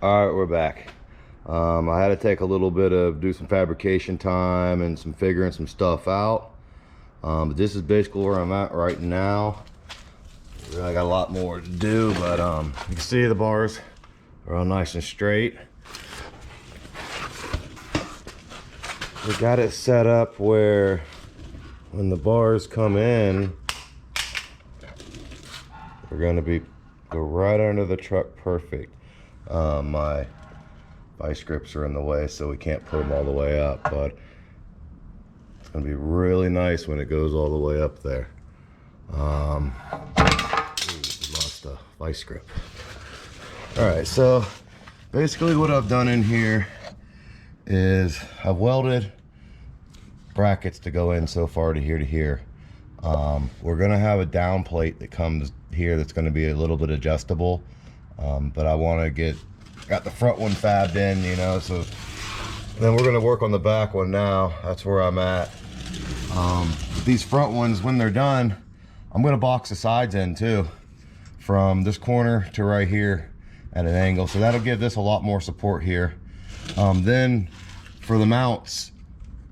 All right, we're back. I had to take a little bit of do some fabrication time and some figuring some stuff out. But this is basically where I'm at right now. I got a lot more to do, but you can see the bars are all nice and straight. We got it set up where when the bars come in, they're going to go right under the truck perfect. My vice grips are in the way, so we can't put them all the way up, but it's going to be really nice when it goes all the way up there. Ooh, lost a vice grip. All right, so basically what I've done in here is I've welded brackets to go in so far to here. We're going to have a down plate that comes here that's going to be a little bit adjustable. But I want to got the front one fabbed in, you know, so then we're going to work on the back one now. That's where I'm at. These front ones, when they're done, I'm going to box the sides in too, from this corner to right here at an angle. So that'll give this a lot more support here. Then for the mounts,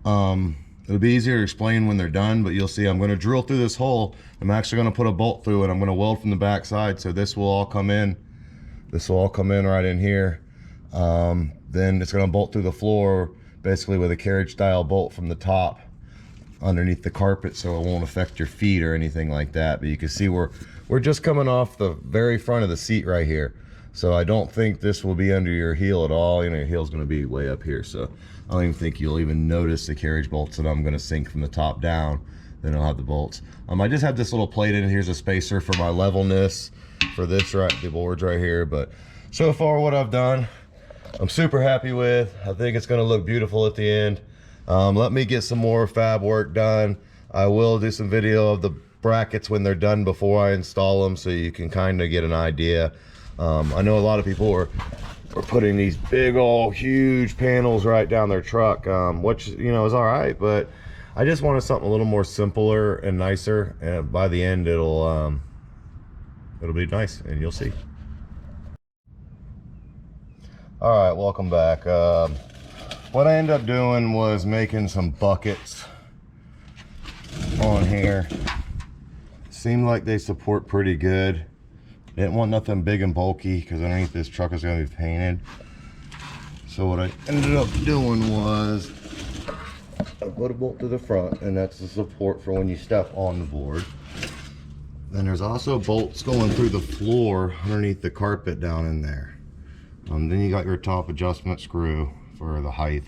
it'll be easier to explain when they're done, but you'll see I'm going to drill through this hole. I'm actually going to put a bolt through it. I'm going to weld from the back side, so this will all come in. This will all come in right in here. Then it's going to bolt through the floor, basically with a carriage style bolt from the top underneath the carpet, so it won't affect your feet or anything like that. But you can see we're just coming off the very front of the seat right here. So I don't think this will be under your heel at all. You know, your heel's going to be way up here. So I don't even think you'll even notice the carriage bolts that I'm going to sink from the top down. Then I'll have the bolts. I just have this little plate in. Here's a spacer for my levelness for this the boards right here. But so far what I've done, I'm super happy with. I think it's going to look beautiful at the end. Let me get some more fab work done. I will do some video of the brackets when they're done before I install them, so you can kind of get an idea. I know a lot of people are putting these big old huge panels right down their truck, which, you know, is all right, but I just wanted something a little more simpler and nicer, and by the end it'll be nice, and you'll see. All right, welcome back. What I ended up doing was making some buckets on here. Seemed like they support pretty good. Didn't want nothing big and bulky because underneath this truck is going to be painted. So what I ended up doing was I put a bolt to the front, and that's the support for when you step on the board. Then there's also bolts going through the floor underneath the carpet down in there. Then you got your top adjustment screw for the height,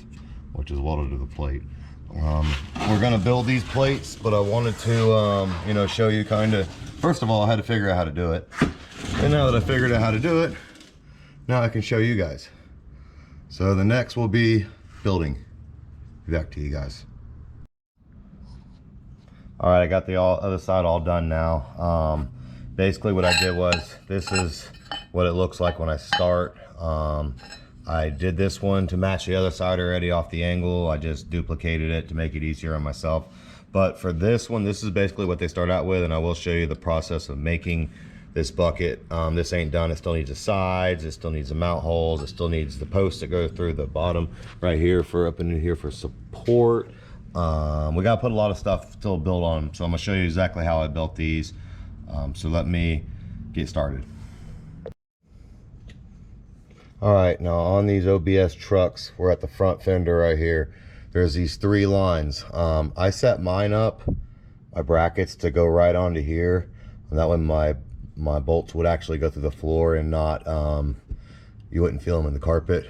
which is welded to the plate. We're gonna build these plates, but I wanted to, you know, show you kind of. First of all, I had to figure out how to do it, and now that I figured out how to do it, now I can show you guys. So the next will be building. Back to you guys. All right, I got the other side all done now. Basically what I did was, this is what it looks like when I start. I did this one to match the other side already off the angle. I just duplicated it to make it easier on myself. But for this one, this is basically what they start out with, and I will show you the process of making this bucket. This ain't done. It still needs the sides, it still needs the mount holes, it still needs the posts that go through the bottom right here for up in here for support. We got to put a lot of stuff still built on them, so I'm gonna show you exactly how I built these. So let me get started. All right, now on these OBS trucks, we're at the front fender right here. There's these 3 lines. I set mine up, my brackets, to go right onto here, and that way my bolts would actually go through the floor and not, you wouldn't feel them in the carpet.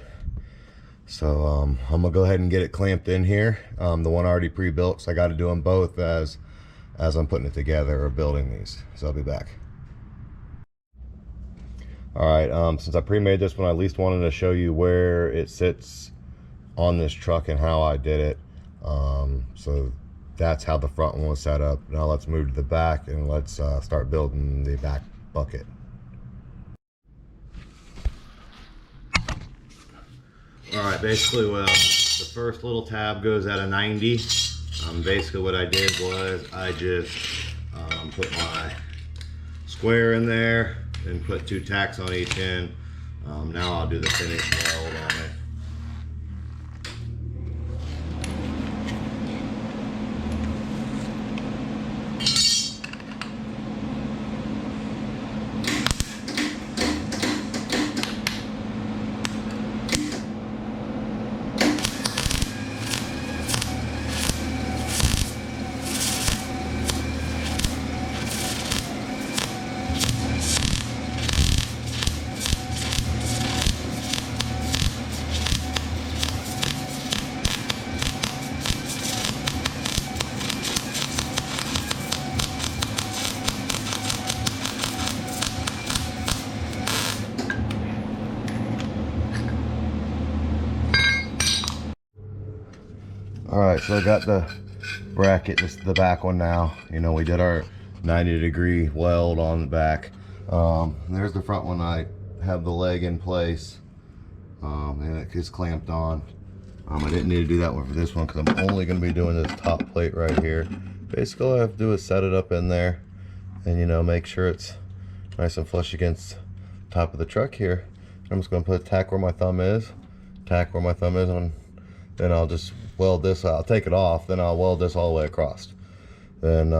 So I'm gonna go ahead and get it clamped in here. The one already pre-built, so I got to do them both as I'm putting it together or building these. So I'll be back. All right, since I pre-made this one, I at least wanted to show you where it sits on this truck and how I did it. So that's how the front one was set up. Now let's move to the back and let's start building the back bucket. All right, basically the first little tab goes at a 90. Basically what I did was I just put my square in there and put 2 tacks on each end, Now I'll do the finish weld on it. All right, so I got the bracket, this is the back one now. You know, we did our 90-degree weld on the back. There's the front one. I have the leg in place, and it is clamped on. I didn't need to do that one for this one because I'm only going to be doing this top plate right here. Basically, all I have to do is set it up in there and, you know, make sure it's nice and flush against the top of the truck here. I'm just going to put a tack where my thumb is, on. Then I'll just weld this. I'll take it off, then I'll weld this all the way across. Then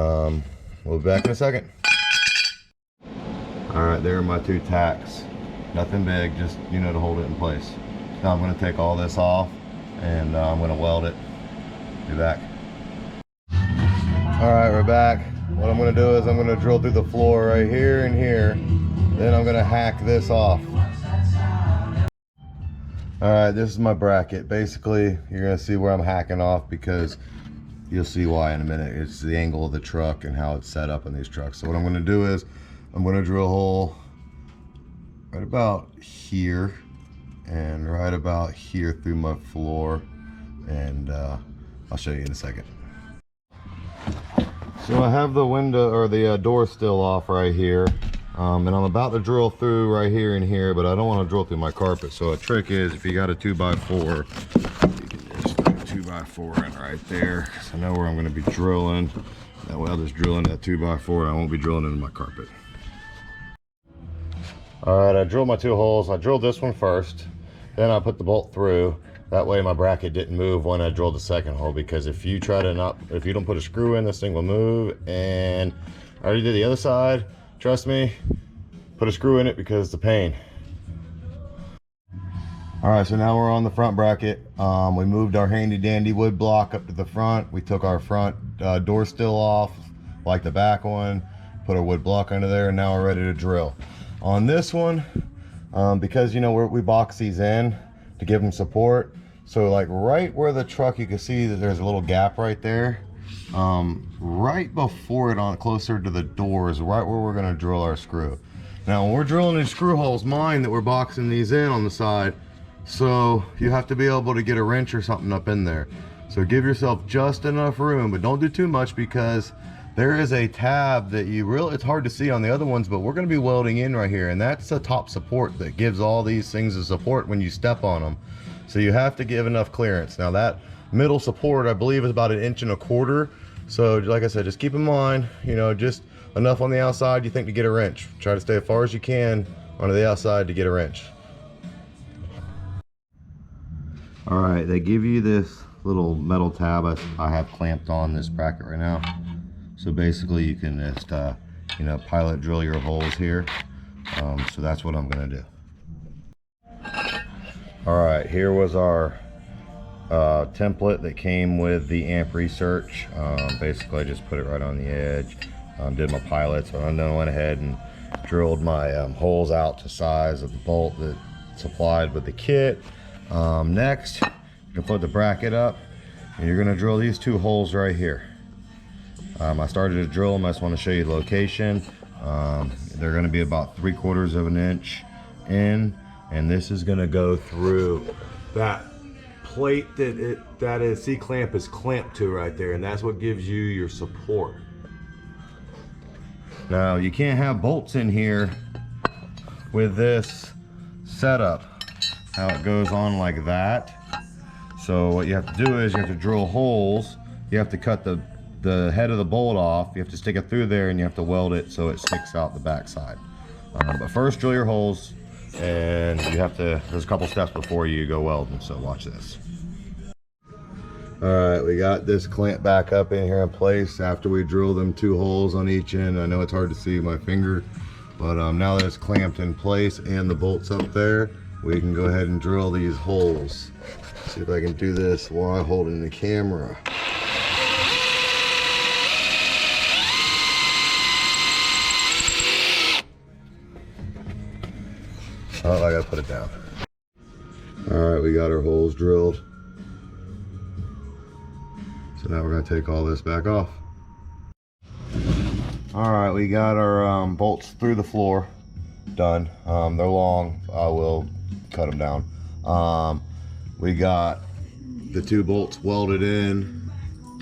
we'll be back in a second. All right, there are my two tacks. Nothing big, just, you know, to hold it in place. Now I'm going to take all this off and I'm going to weld it. Be back. All right, we're back. What I'm going to do is I'm going to drill through the floor right here and here. Then I'm going to hack this off. All right, this is my bracket. Basically, you're gonna see where I'm hacking off because you'll see why in a minute. It's the angle of the truck and how it's set up in these trucks. So what I'm gonna do is I'm gonna drill a hole right about here and right about here through my floor, and I'll show you in a second. So I have the window or the door still off right here. And I'm about to drill through right here and here, but I don't want to drill through my carpet. So a trick is, if you got a 2x4, you can just put a 2x4 in right there. So I know where I'm going to be drilling. That way I'll just drill into that 2x4 and I won't be drilling into my carpet. All right, I drilled my two holes. I drilled this one first, then I put the bolt through. That way my bracket didn't move when I drilled the second hole, because if you don't put a screw in, this thing will move. And I already did the other side. Trust me, put a screw in it because it's a pain. All right, so now we're on the front bracket. We moved our handy dandy wood block up to the front. We took our front door still off, like the back one, put our wood block under there, and now we're ready to drill. On this one, because, you know, we box these in to give them support. So like right where the truck, you can see that there's a little gap right there. Right before it, on closer to the door, is right where we're going to drill our screw. Now when we're drilling these screw holes, mind that we're boxing these in on the side, so you have to be able to get a wrench or something up in there. So give yourself just enough room, but don't do too much, because there is a tab that it's hard to see on the other ones, but we're going to be welding in right here, and that's the top support that gives all these things a support when you step on them. So you have to give enough clearance. Now that middle support, I believe, is about 1.25 inches. So like I said, just keep in mind, you know, just enough on the outside you think to get a wrench. Try to stay as far as you can onto the outside to get a wrench. All right, they give you this little metal tab I have clamped on this bracket right now. So basically you can just, you know, pilot drill your holes here. So that's what I'm gonna do. All right, here was our template that came with the amp research. Basically I just put it right on the edge, did my pilot, so I then went ahead and drilled my holes out to size of the bolt that supplied with the kit. Next, you can put the bracket up, and you're going to drill these two holes right here. I started to drill them. I just want to show you the location. They're going to be about 3/4 inch in, and this is going to go through that plate that C-clamp is clamped to right there, and that's what gives you your support. Now you can't have bolts in here with this setup, how it goes on like that. So what you have to do is you have to drill holes. You have to cut the head of the bolt off. You have to stick it through there, and you have to weld it so it sticks out the back side. But first drill your holes, and you have to, there's a couple steps before you go welding, so watch this. All right, we got this clamp back up in here in place after we drill them 2 holes on each end. I know it's hard to see with my finger, but now that it's clamped in place and the bolts up there, we can go ahead and drill these holes. See if I can do this while holding the camera. Oh, I gotta put it down. All right, we got our holes drilled. So now we're gonna take all this back off. All right, we got our bolts through the floor done. They're long, I will cut them down. We got the 2 bolts welded in,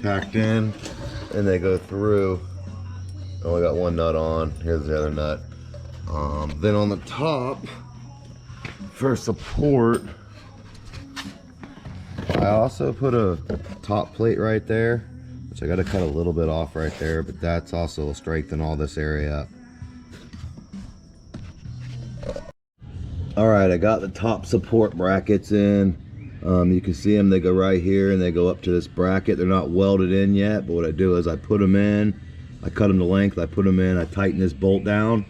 tacked in, and they go through. Only got 1 nut on, here's the other nut. Then on the top, for support, I also put a top plate right there, which I got to cut a little bit off right there, but that's also will strengthen all this area up. All right, I got the top support brackets in. You can see them, they go right here and they go up to this bracket. They're not welded in yet, but what I do is I put them in, I cut them to length, I put them in, I tighten this bolt down,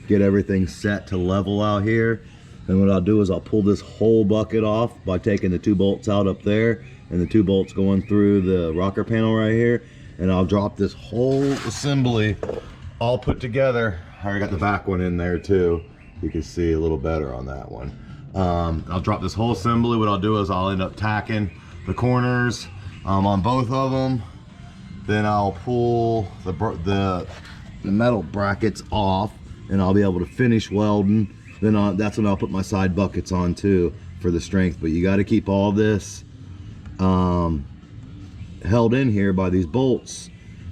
get everything set to level out here. And what I'll do is I'll pull this whole bucket off by taking the 2 bolts out up there and the 2 bolts going through the rocker panel right here. And I'll drop this whole assembly all put together. I already got the back one in there too. You can see a little better on that one. I'll drop this whole assembly. What I'll do is I'll end up tacking the corners on both of them. Then I'll pull the metal brackets off and I'll be able to finish welding. Then that's when I'll put my side buckets on too for the strength. But you got to keep all this held in here by these bolts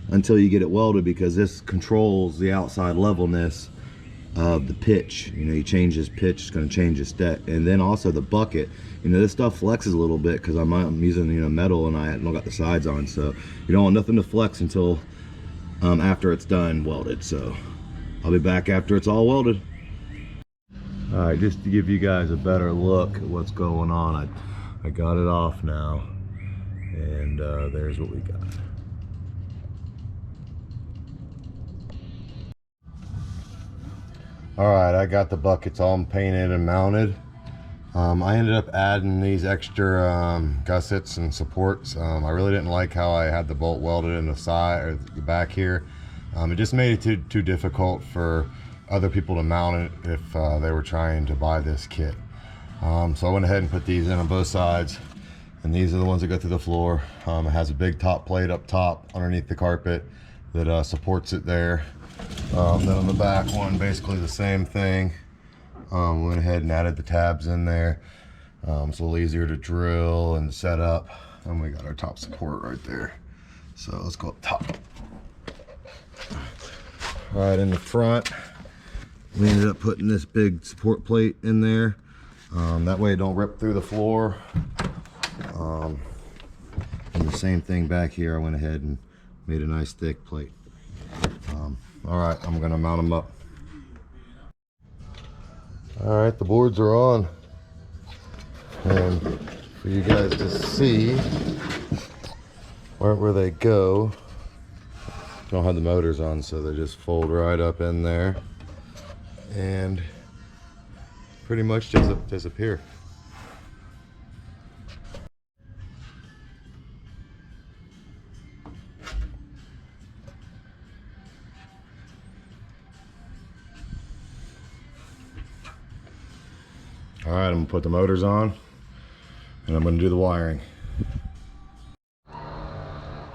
until you get it welded, because this controls the outside levelness of the pitch. You know, you change this pitch, it's going to change the step. And then also the bucket, you know, this stuff flexes a little bit because I'm using, you know, metal and I don't got the sides on, so you don't want nothing to flex until after it's done welded. So I'll be back after it's all welded. All right, just to give you guys a better look at what's going on, I got it off now, and there's what we got. All right, I got the buckets all painted and mounted. I ended up adding these extra gussets and supports. I really didn't like how I had the bolt welded in the side or the back here. It just made it too difficult for other people to mount it if they were trying to buy this kit. So I went ahead and put these in on both sides, and these are the ones that go through the floor. It has a big top plate up top underneath the carpet that supports it there. Then on the back one, basically the same thing. Went ahead and added the tabs in there. It's a little easier to drill and set up. And we got our top support right there. So let's go up top. All right, in the front, we ended up putting this big support plate in there. That way it don't rip through the floor. And the same thing back here, I went ahead and made a nice thick plate. All right, I'm gonna mount them up. All right, the boards are on. And for you guys to see where they go, don't have the motors on, so they just fold right up in there and pretty much just disappear. All right, I'm gonna put the motors on and I'm gonna do the wiring.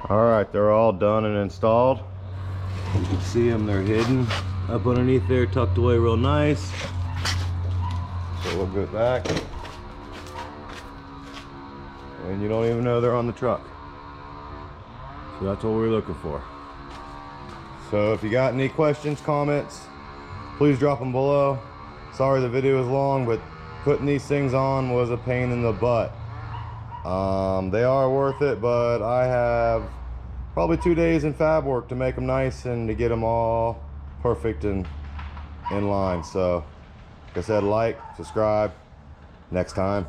All right, they're all done and installed. You can see them, they're hidden up underneath there, tucked away real nice. So we'll go back. And you don't even know they're on the truck. So that's what we're looking for. So if you got any questions, comments, please drop them below. Sorry the video was long, but putting these things on was a pain in the butt. They are worth it, but I have probably 2 days in fab work to make them nice and to get them all perfect and in line. So Like I said, like, subscribe. Next time.